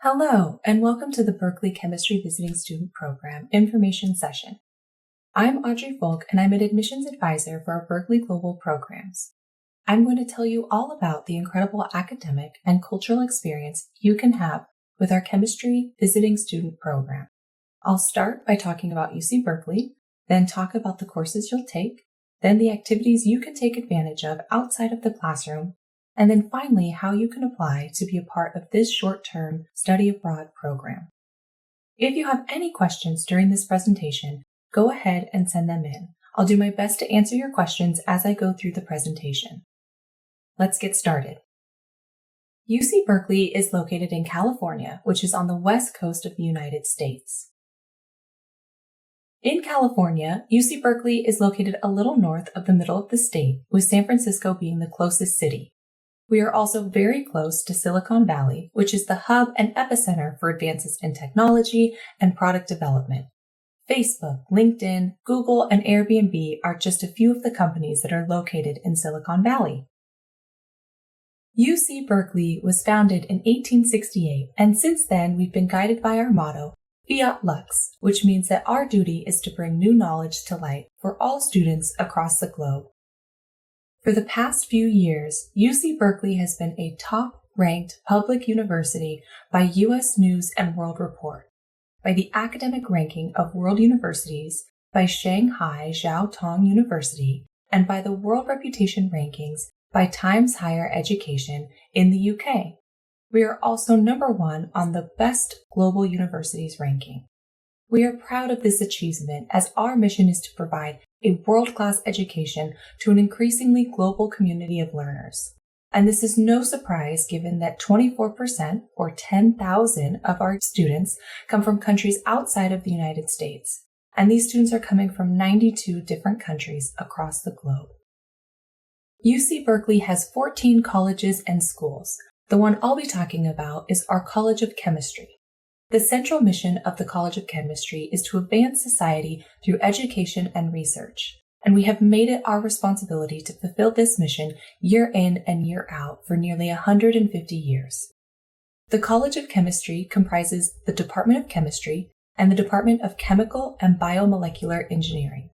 Hello, and welcome to the Berkeley Chemistry Visiting Student Program Information Session. I'm Audrey Folk, and I'm an admissions advisor for our Berkeley Global Programs. I'm going to tell you all about the incredible academic and cultural experience you can have with our Chemistry Visiting Student Program. I'll start by talking about UC Berkeley, then talk about the courses you'll take, then the activities you can take advantage of outside of the classroom, and then finally, how you can apply to be a part of this short-term study abroad program. If you have any questions during this presentation, go ahead and send them in. I'll do my best to answer your questions as I go through the presentation. Let's get started. UC Berkeley is located in California, which is on the west coast of the United States. In California, UC Berkeley is located a little north of the middle of the state, with San Francisco being the closest city. We are also very close to Silicon Valley, which is the hub and epicenter for advances in technology and product development. Facebook, LinkedIn, Google, and Airbnb are just a few of the companies that are located in Silicon Valley. UC Berkeley was founded in 1868, and since then we've been guided by our motto, Fiat Lux, which means that our duty is to bring new knowledge to light for all students across the globe. For the past few years, UC Berkeley has been a top-ranked public university by U.S. News and World Report, by the academic ranking of world universities, by Shanghai Jiao Tong University, and by the World Reputation Rankings by Times Higher Education in the UK. We are also number 1 on the Best Global Universities ranking. We are proud of this achievement as our mission is to provide a world-class education to an increasingly global community of learners. And this is no surprise given that 24% or 10,000 of our students come from countries outside of the United States. And these students are coming from 92 different countries across the globe. UC Berkeley has 14 colleges and schools. The one I'll be talking about is our College of Chemistry. The central mission of the College of Chemistry is to advance society through education and research, and we have made it our responsibility to fulfill this mission year in and year out for nearly 150 years. The College of Chemistry comprises the Department of Chemistry and the Department of Chemical and Biomolecular Engineering.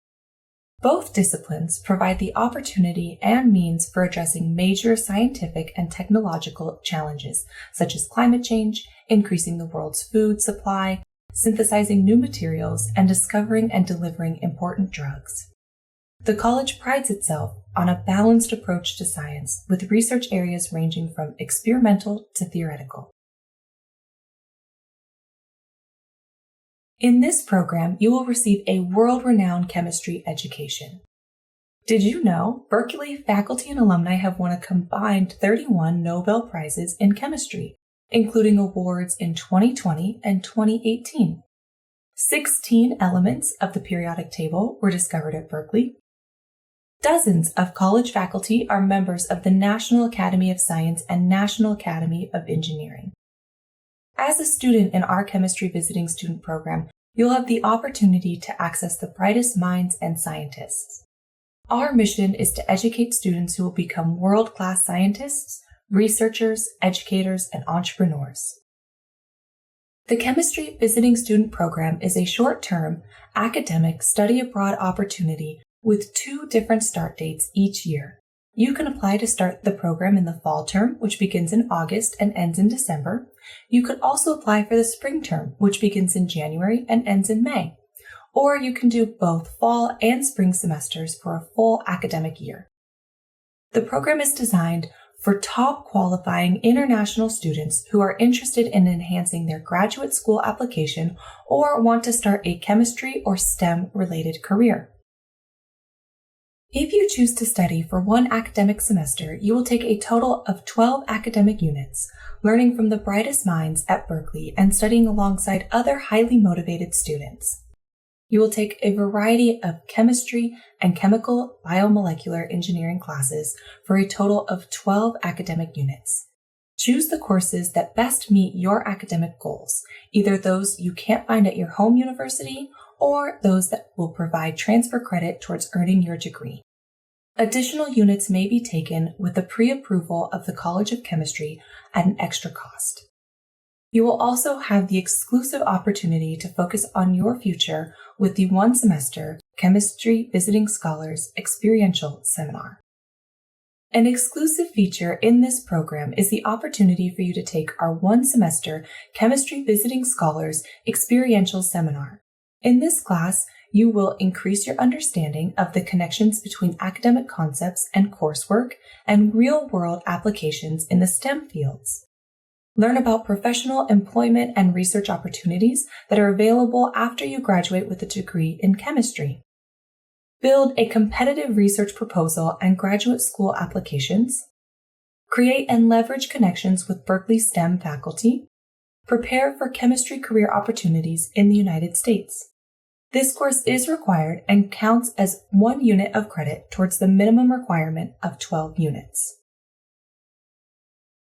Both disciplines provide the opportunity and means for addressing major scientific and technological challenges, such as climate change, increasing the world's food supply, synthesizing new materials, and discovering and delivering important drugs. The college prides itself on a balanced approach to science, with research areas ranging from experimental to theoretical. In this program, you will receive a world-renowned chemistry education. Did you know Berkeley faculty and alumni have won a combined 31 Nobel Prizes in chemistry, including awards in 2020 and 2018. 16 elements of the periodic table were discovered at Berkeley. Dozens of college faculty are members of the National Academy of Science and National Academy of Engineering. As a student in our Chemistry Visiting Student Program, you'll have the opportunity to access the brightest minds and scientists. Our mission is to educate students who will become world-class scientists, researchers, educators, and entrepreneurs. The Chemistry Visiting Student Program is a short-term, academic study abroad opportunity with 2 different start dates each year. You can apply to start the program in the fall term, which begins in August and ends in December. You could also apply for the spring term, which begins in January and ends in May. Or you can do both fall and spring semesters for a full academic year. The program is designed for top qualifying international students who are interested in enhancing their graduate school application or want to start a chemistry or STEM-related career. If you choose to study for 1 academic semester, you will take a total of 12 academic units, learning from the brightest minds at Berkeley and studying alongside other highly motivated students. You will take a variety of chemistry and chemical biomolecular engineering classes for a total of 12 academic units. Choose the courses that best meet your academic goals, either those you can't find at your home university or those that will provide transfer credit towards earning your degree. Additional units may be taken with the pre-approval of the College of Chemistry at an extra cost. You will also have the exclusive opportunity to focus on your future with the one-semester Chemistry Visiting Scholars Experiential Seminar. An exclusive feature in this program is the opportunity for you to take our one-semester Chemistry Visiting Scholars Experiential Seminar. In this class, you will increase your understanding of the connections between academic concepts and coursework and real-world applications in the STEM fields. Learn about professional employment and research opportunities that are available after you graduate with a degree in chemistry. Build a competitive research proposal and graduate school applications. Create and leverage connections with Berkeley STEM faculty. Prepare for chemistry career opportunities in the United States. This course is required and counts as 1 unit of credit towards the minimum requirement of 12 units.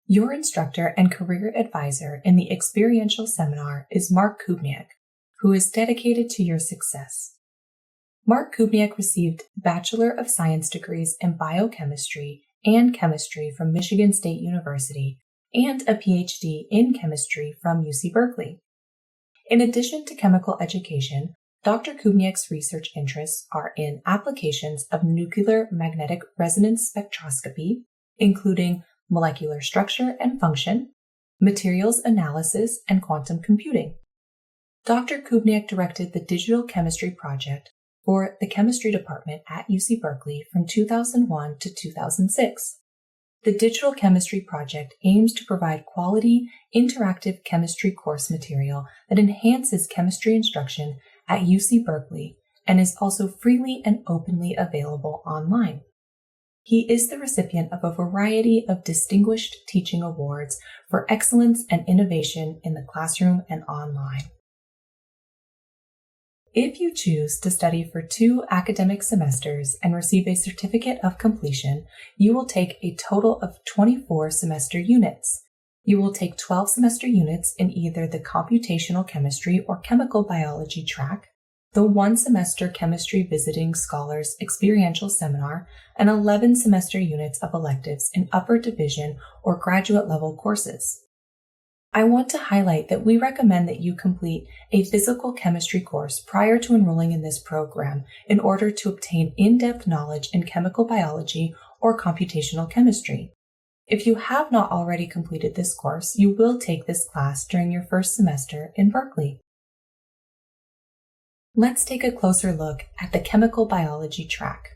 Your instructor and career advisor in the Experiential Seminar is Mark Kubniak, who is dedicated to your success. Mark Kubniak received Bachelor of Science degrees in biochemistry and chemistry from Michigan State University and a PhD in chemistry from UC Berkeley. In addition to chemical education, Dr. Kubniak's research interests are in applications of nuclear magnetic resonance spectroscopy, including molecular structure and function, materials analysis, and quantum computing. Dr. Kubniak directed the Digital Chemistry Project for the Chemistry Department at UC Berkeley from 2001 to 2006. The Digital Chemistry Project aims to provide quality, interactive chemistry course material that enhances chemistry instruction at UC Berkeley and is also freely and openly available online. He is the recipient of a variety of distinguished teaching awards for excellence and innovation in the classroom and online. If you choose to study for 2 academic semesters and receive a certificate of completion, you will take a total of 24 semester units. You will take 12 semester units in either the Computational Chemistry or Chemical Biology track, the 1 semester Chemistry Visiting Scholars Experiential Seminar, and 11 semester units of electives in upper division or graduate level courses. I want to highlight that we recommend that you complete a physical chemistry course prior to enrolling in this program in order to obtain in-depth knowledge in chemical biology or computational chemistry. If you have not already completed this course, you will take this class during your first semester in Berkeley. Let's take a closer look at the chemical biology track.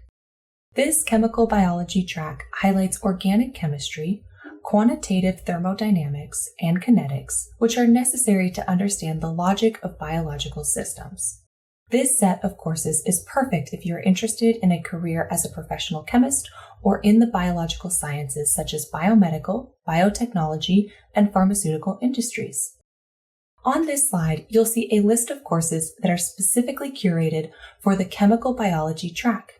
This chemical biology track highlights organic chemistry, quantitative thermodynamics, and kinetics, which are necessary to understand the logic of biological systems. This set of courses is perfect if you're interested in a career as a professional chemist or in the biological sciences such as biomedical, biotechnology, and pharmaceutical industries. On this slide, you'll see a list of courses that are specifically curated for the chemical biology track.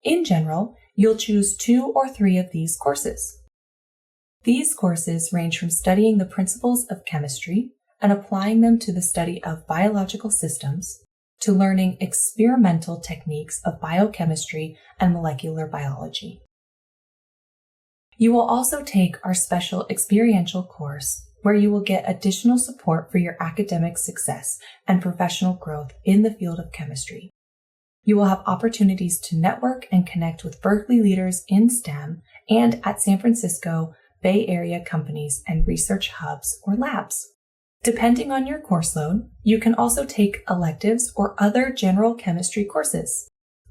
In general, you'll choose 2 or 3 of these courses. These courses range from studying the principles of chemistry and applying them to the study of biological systems, to learning experimental techniques of biochemistry and molecular biology. You will also take our special experiential course, where you will get additional support for your academic success and professional growth in the field of chemistry. You will have opportunities to network and connect with Berkeley leaders in STEM and at San Francisco Bay Area companies and research hubs or labs. Depending on your course load, you can also take electives or other general chemistry courses.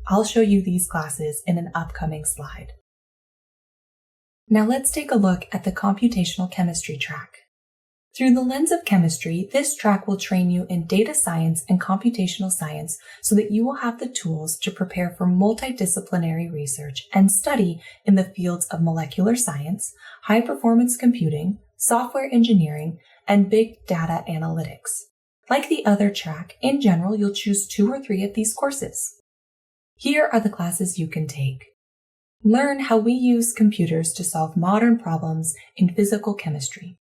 I'll show you these classes in an upcoming slide. Now let's take a look at the computational chemistry track. Through the lens of chemistry, this track will train you in data science and computational science so that you will have the tools to prepare for multidisciplinary research and study in the fields of molecular science, high-performance computing, software engineering, and big data analytics. Like the other track, in general, you'll choose 2 or 3 of these courses. Here are the classes you can take. Learn how we use computers to solve modern problems in physical chemistry.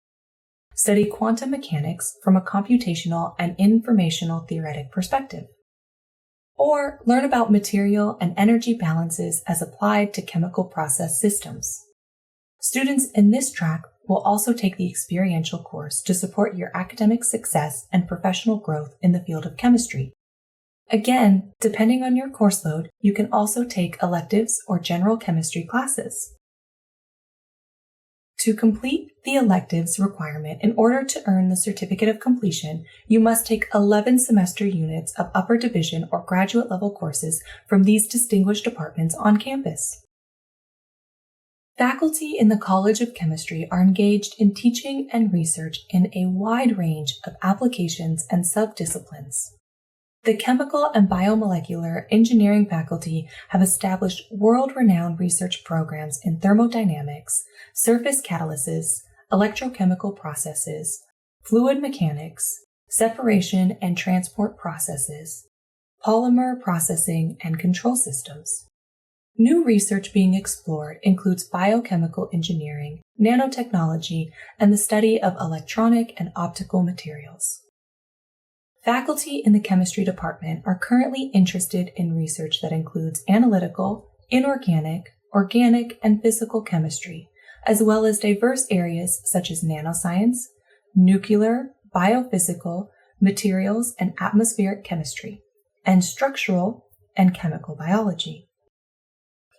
Study quantum mechanics from a computational and informational theoretic perspective. Or learn about material and energy balances as applied to chemical process systems. Students in this track will also take the experiential course to support your academic success and professional growth in the field of chemistry. Again, depending on your course load, you can also take electives or general chemistry classes. To complete the electives requirement in order to earn the certificate of completion, you must take 11 semester units of upper division or graduate level courses from these distinguished departments on campus. Faculty in the College of Chemistry are engaged in teaching and research in a wide range of applications and subdisciplines. The chemical and biomolecular engineering faculty have established world-renowned research programs in thermodynamics, surface catalysis, electrochemical processes, fluid mechanics, separation and transport processes, polymer processing, and control systems. New research being explored includes biochemical engineering, nanotechnology, and the study of electronic and optical materials. Faculty in the chemistry department are currently interested in research that includes analytical, inorganic, organic, and physical chemistry, as well as diverse areas such as nanoscience, nuclear, biophysical, materials and atmospheric chemistry, and structural and chemical biology.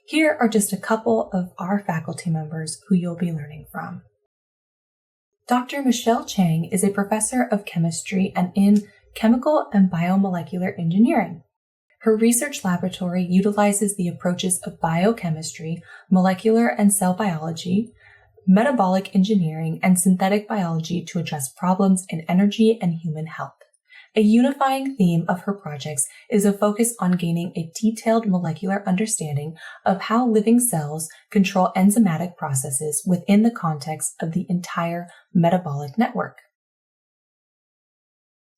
Here are just a couple of our faculty members who you'll be learning from. Dr. Michelle Chang is a professor of chemistry and in chemical and biomolecular engineering. Her research laboratory utilizes the approaches of biochemistry, molecular and cell biology, metabolic engineering, and synthetic biology to address problems in energy and human health. A unifying theme of her projects is a focus on gaining a detailed molecular understanding of how living cells control enzymatic processes within the context of the entire metabolic network.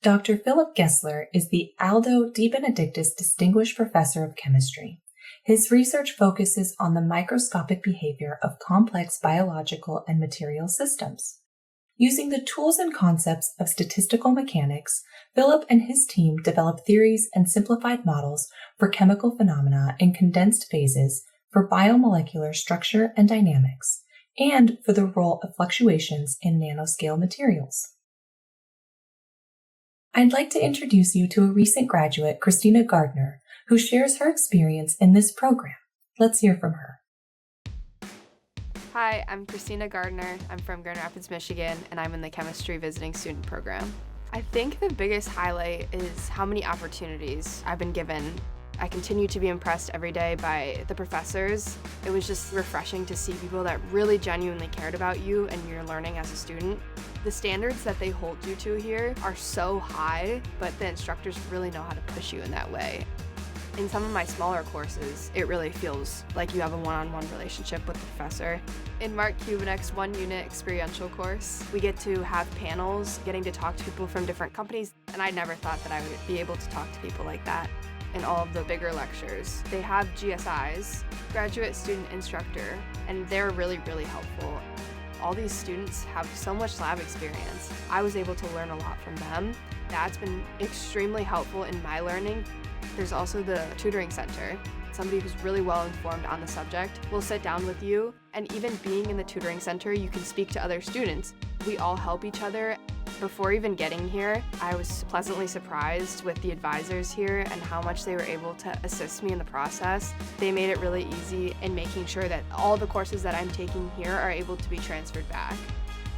Dr. Philip Gessler is the Aldo De Benedictis Distinguished Professor of Chemistry. His research focuses on the microscopic behavior of complex biological and material systems. Using the tools and concepts of statistical mechanics, Philip and his team developed theories and simplified models for chemical phenomena in condensed phases for biomolecular structure and dynamics, and for the role of fluctuations in nanoscale materials. I'd like to introduce you to a recent graduate, Christina Gardner, who shares her experience in this program. Let's hear from her. Hi, I'm Christina Gardner. I'm from Grand Rapids, Michigan, and I'm in the chemistry visiting student program. I think the biggest highlight is how many opportunities I've been given. I continue to be impressed every day by the professors. It was just refreshing to see people that really genuinely cared about you and your learning as a student. The standards that they hold you to here are so high, but the instructors really know how to push you in that way. In some of my smaller courses, it really feels like you have a one-on-one relationship with the professor. In Mark Cubanek's one-unit experiential course, we get to have panels, getting to talk to people from different companies, and I never thought that I would be able to talk to people like that. In all of the bigger lectures, they have GSIs, graduate student instructor, and they're really, really helpful. All these students have so much lab experience. I was able to learn a lot from them. That's been extremely helpful in my learning. There's also the tutoring center. Somebody who's really well informed on the subject will sit down with you, and even being in the tutoring center, you can speak to other students. We all help each other. Before even getting here, I was pleasantly surprised with the advisors here and how much they were able to assist me in the process. They made it really easy in making sure that all the courses that I'm taking here are able to be transferred back.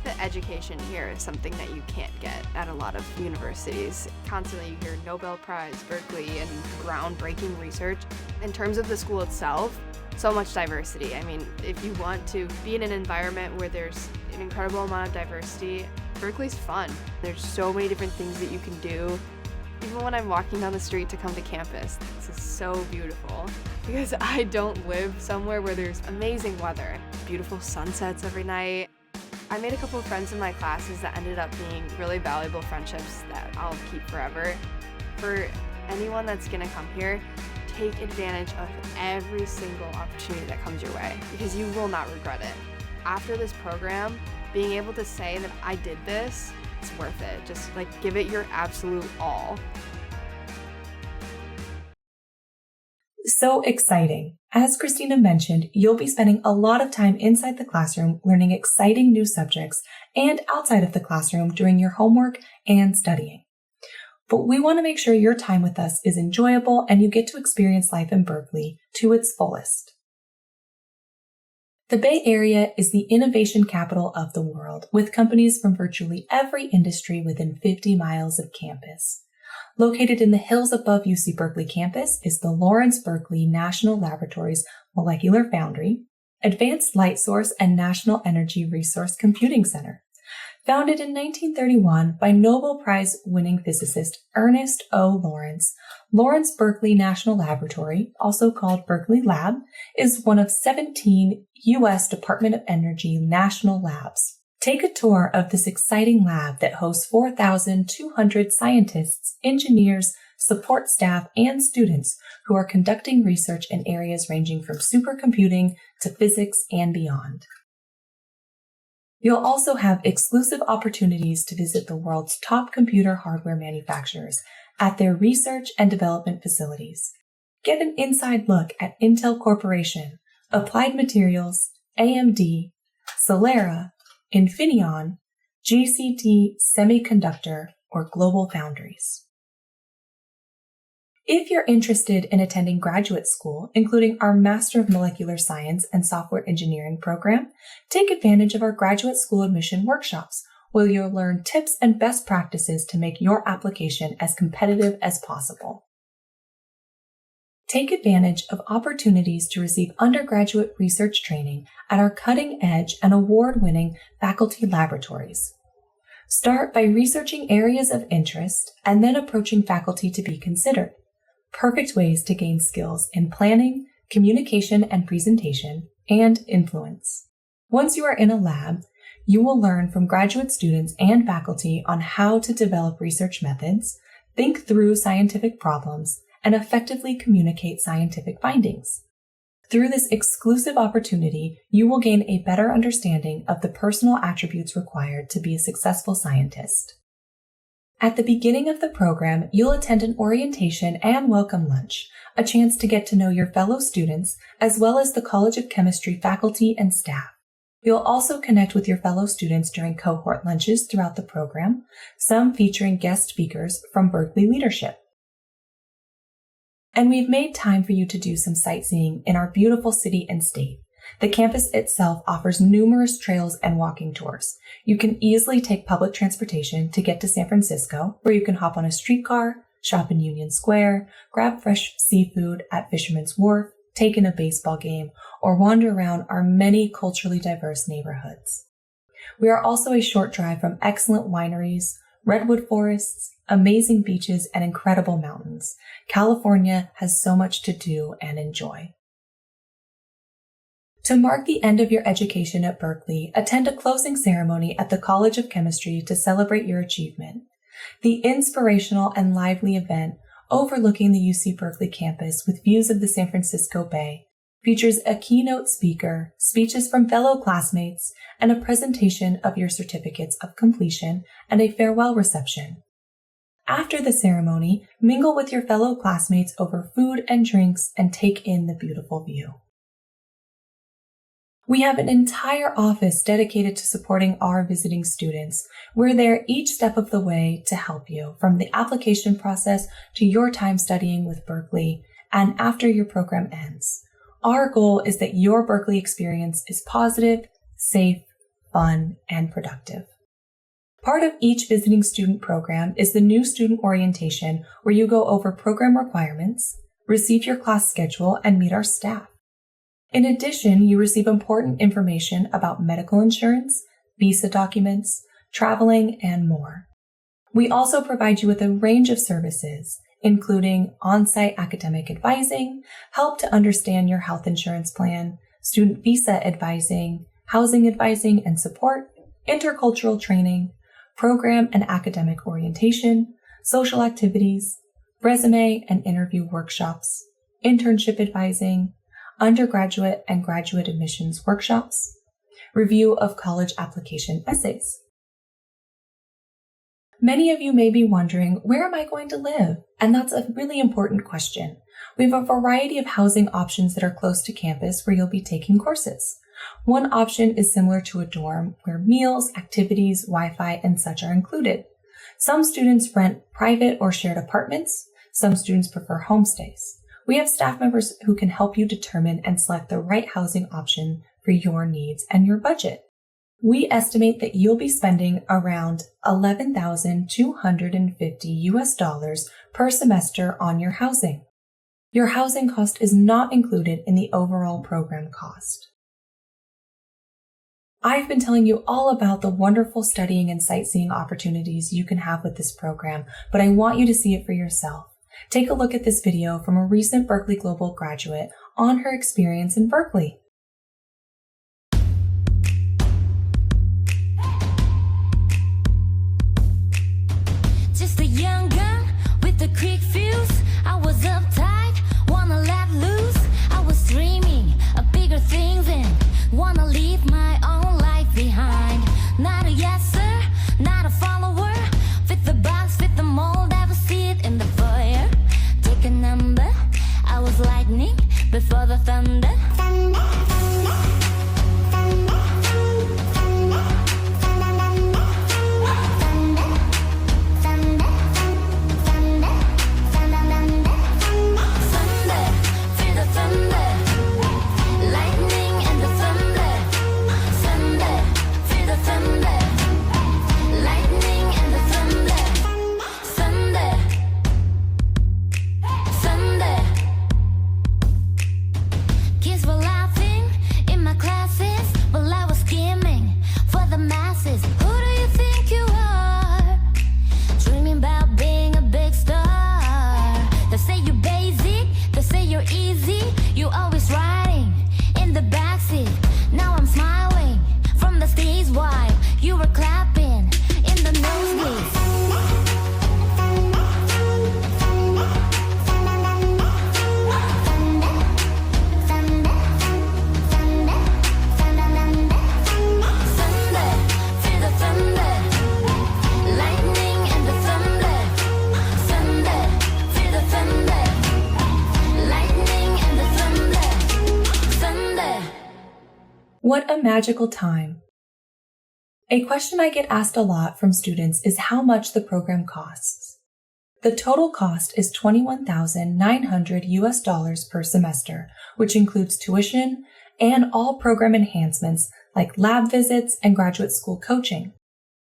The education here is something that you can't get at a lot of universities. Constantly you hear Nobel Prize, Berkeley, and groundbreaking research. In terms of the school itself, so much diversity. I mean, if you want to be in an environment where there's an incredible amount of diversity, Berkeley's fun. There's so many different things that you can do. Even when I'm walking down the street to come to campus, this is so beautiful because I don't live somewhere where there's amazing weather, beautiful sunsets every night. I made a couple of friends in my classes that ended up being really valuable friendships that I'll keep forever. For anyone that's gonna come here, take advantage of every single opportunity that comes your way because you will not regret it. After this program, being able to say that I did this, it's worth it. Just give it your absolute all. So exciting! As Christina mentioned, you'll be spending a lot of time inside the classroom learning exciting new subjects and outside of the classroom doing your homework and studying. But we want to make sure your time with us is enjoyable and you get to experience life in Berkeley to its fullest. The Bay Area is the innovation capital of the world, with companies from virtually every industry within 50 miles of campus. Located in the hills above UC Berkeley campus is the Lawrence Berkeley National Laboratories Molecular Foundry, Advanced Light Source and National Energy Resource Computing Center. Founded in 1931 by Nobel Prize-winning physicist Ernest O. Lawrence, Lawrence Berkeley National Laboratory, also called Berkeley Lab, is one of 17 U.S. Department of Energy national labs. Take a tour of this exciting lab that hosts 4,200 scientists, engineers, support staff, and students who are conducting research in areas ranging from supercomputing to physics and beyond. You'll also have exclusive opportunities to visit the world's top computer hardware manufacturers at their research and development facilities. Get an inside look at Intel Corporation, Applied Materials, AMD, Celera, Infineon, GCT Semiconductor, or Global Foundries. If you're interested in attending graduate school, including our Master of Molecular Science and Software Engineering program, take advantage of our graduate school admission workshops, where you'll learn tips and best practices to make your application as competitive as possible. Take advantage of opportunities to receive undergraduate research training at our cutting-edge and award-winning faculty laboratories. Start by researching areas of interest and then approaching faculty to be considered. Perfect ways to gain skills in planning, communication and presentation, and influence. Once you are in a lab, you will learn from graduate students and faculty on how to develop research methods, think through scientific problems, and effectively communicate scientific findings. Through this exclusive opportunity, you will gain a better understanding of the personal attributes required to be a successful scientist. At the beginning of the program, you'll attend an orientation and welcome lunch, a chance to get to know your fellow students, as well as the College of Chemistry faculty and staff. You'll also connect with your fellow students during cohort lunches throughout the program, some featuring guest speakers from Berkeley leadership. And we've made time for you to do some sightseeing in our beautiful city and state. The campus itself offers numerous trails and walking tours. You can easily take public transportation to get to San Francisco, where you can hop on a streetcar, shop in Union Square, grab fresh seafood at Fisherman's Wharf, take in a baseball game, or wander around our many culturally diverse neighborhoods. We are also a short drive from excellent wineries, redwood forests, amazing beaches, and incredible mountains. California has so much to do and enjoy. To mark the end of your education at Berkeley, attend a closing ceremony at the College of Chemistry to celebrate your achievement. The inspirational and lively event, overlooking the UC Berkeley campus with views of the San Francisco Bay, features a keynote speaker, speeches from fellow classmates, and a presentation of your certificates of completion and a farewell reception. After the ceremony, mingle with your fellow classmates over food and drinks and take in the beautiful view. We have an entire office dedicated to supporting our visiting students. We're there each step of the way to help you, from the application process to your time studying with Berkeley and after your program ends. Our goal is that your Berkeley experience is positive, safe, fun, and productive. Part of each visiting student program is the new student orientation, where you go over program requirements, receive your class schedule, and meet our staff. In addition, you receive important information about medical insurance, visa documents, traveling, and more. We also provide you with a range of services, including on-site academic advising, help to understand your health insurance plan, student visa advising, housing advising and support, intercultural training, program and academic orientation, social activities, resume and interview workshops, internship advising, undergraduate and graduate admissions workshops, review of college application essays. Many of you may be wondering, where am I going to live? And that's a really important question. We have a variety of housing options that are close to campus where you'll be taking courses. One option is similar to a dorm where meals, activities, Wi-Fi, and such are included. Some students rent private or shared apartments. Some students prefer homestays. We have staff members who can help you determine and select the right housing option for your needs and your budget. We estimate that you'll be spending around $11,250 per semester on your housing. Your housing cost is not included in the overall program cost. I've been telling you all about the wonderful studying and sightseeing opportunities you can have with this program, but I want you to see it for yourself. Take a look at this video from a recent Berkeley Global graduate on her experience in Berkeley. Just a young gun with a quick fuse. I was uptight, wanna let loose. I was dreaming of bigger things and wanna leave my own life behind. Not a yes sir, not a follower. Fit the box, fit the mold, ever see it in the foyer. Take a number, I was lightning before the thunder. What a magical time. A question I get asked a lot from students is how much the program costs. The total cost is $21,900 per semester, which includes tuition and all program enhancements like lab visits and graduate school coaching.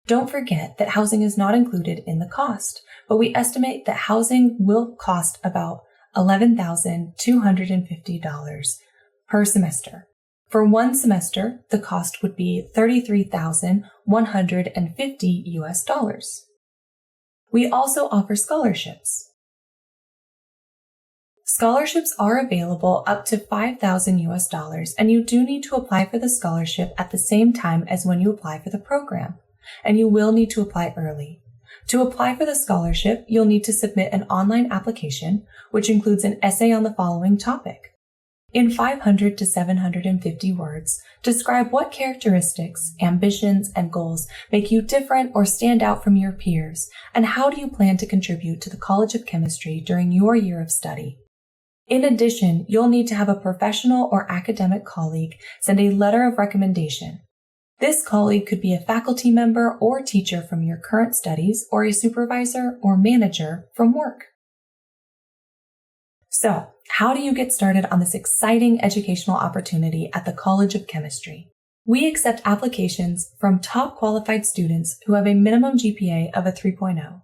Don't forget that housing is not included in the cost, but we estimate that housing will cost about $11,250 per semester. For one semester, the cost would be $33,150. We also offer scholarships. Scholarships are available up to $5,000, and you do need to apply for the scholarship at the same time as when you apply for the program, and you will need to apply early. To apply for the scholarship, you'll need to submit an online application, which includes an essay on the following topic. In 500 to 750 words, describe what characteristics, ambitions, and goals make you different or stand out from your peers, and how do you plan to contribute to the College of Chemistry during your year of study. In addition, you'll need to have a professional or academic colleague send a letter of recommendation. This colleague could be a faculty member or teacher from your current studies, or a supervisor or manager from work. So, how do you get started on this exciting educational opportunity at the College of Chemistry? We accept applications from top qualified students who have a minimum GPA of a 3.0.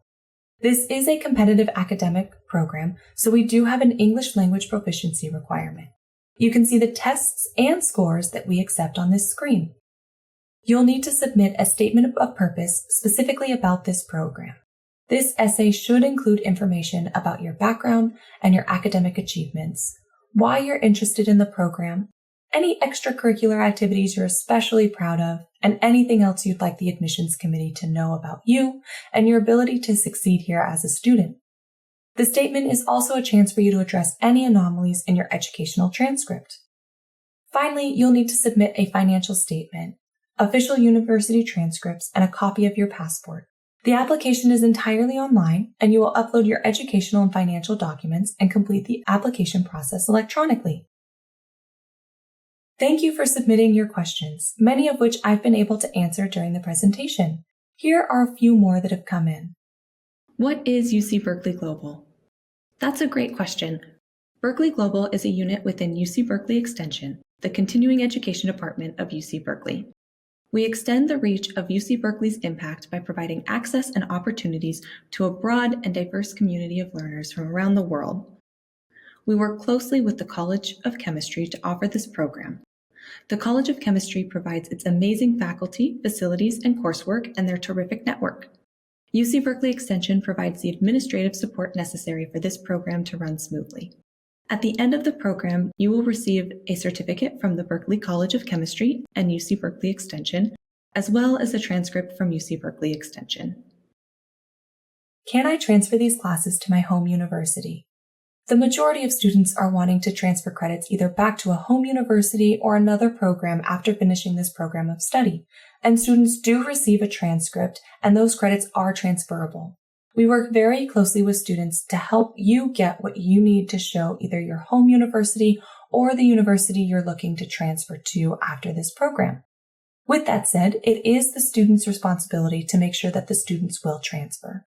This is a competitive academic program, so we do have an English language proficiency requirement. You can see the tests and scores that we accept on this screen. You'll need to submit a statement of purpose specifically about this program. This essay should include information about your background and your academic achievements, why you're interested in the program, any extracurricular activities you're especially proud of, and anything else you'd like the admissions committee to know about you and your ability to succeed here as a student. The statement is also a chance for you to address any anomalies in your educational transcript. Finally, you'll need to submit a financial statement, official university transcripts, and a copy of your passport. The application is entirely online, and you will upload your educational and financial documents and complete the application process electronically. Thank you for submitting your questions, many of which I've been able to answer during the presentation. Here are a few more that have come in. What is UC Berkeley Global? That's a great question. Berkeley Global is a unit within UC Berkeley Extension, the continuing education department of UC Berkeley. We extend the reach of UC Berkeley's impact by providing access and opportunities to a broad and diverse community of learners from around the world. We work closely with the College of Chemistry to offer this program. The College of Chemistry provides its amazing faculty, facilities, and coursework and their terrific network. UC Berkeley Extension provides the administrative support necessary for this program to run smoothly. At the end of the program, you will receive a certificate from the Berkeley College of Chemistry and UC Berkeley Extension, as well as a transcript from UC Berkeley Extension. Can I transfer these classes to my home university? The majority of students are wanting to transfer credits either back to a home university or another program after finishing this program of study, and students do receive a transcript, and those credits are transferable. We work very closely with students to help you get what you need to show either your home university or the university you're looking to transfer to after this program. With that said, it is the student's responsibility to make sure that the students will transfer.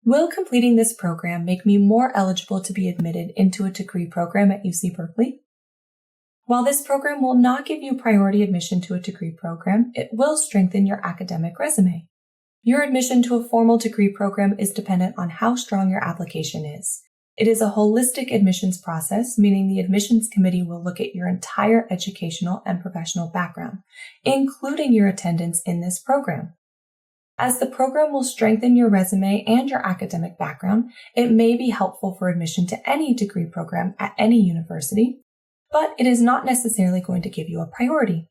Will completing this program make me more eligible to be admitted into a degree program at UC Berkeley? While this program will not give you priority admission to a degree program, it will strengthen your academic resume. Your admission to a formal degree program is dependent on how strong your application is. It is a holistic admissions process, meaning the admissions committee will look at your entire educational and professional background, including your attendance in this program. As the program will strengthen your resume and your academic background, it may be helpful for admission to any degree program at any university, but it is not necessarily going to give you a priority.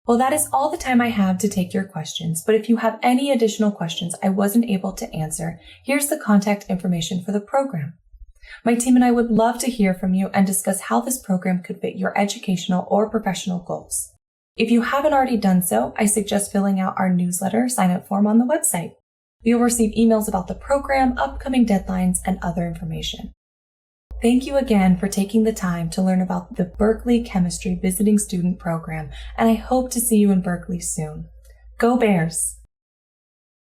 Well, that is all the time I have to take your questions, but if you have any additional questions I wasn't able to answer, here's the contact information for the program. My team and I would love to hear from you and discuss how this program could fit your educational or professional goals. If you haven't already done so, I suggest filling out our newsletter sign-up form on the website. You'll receive emails about the program, upcoming deadlines, and other information. Thank you again for taking the time to learn about the Berkeley Chemistry Visiting Student Program, and I hope to see you in Berkeley soon. Go Bears!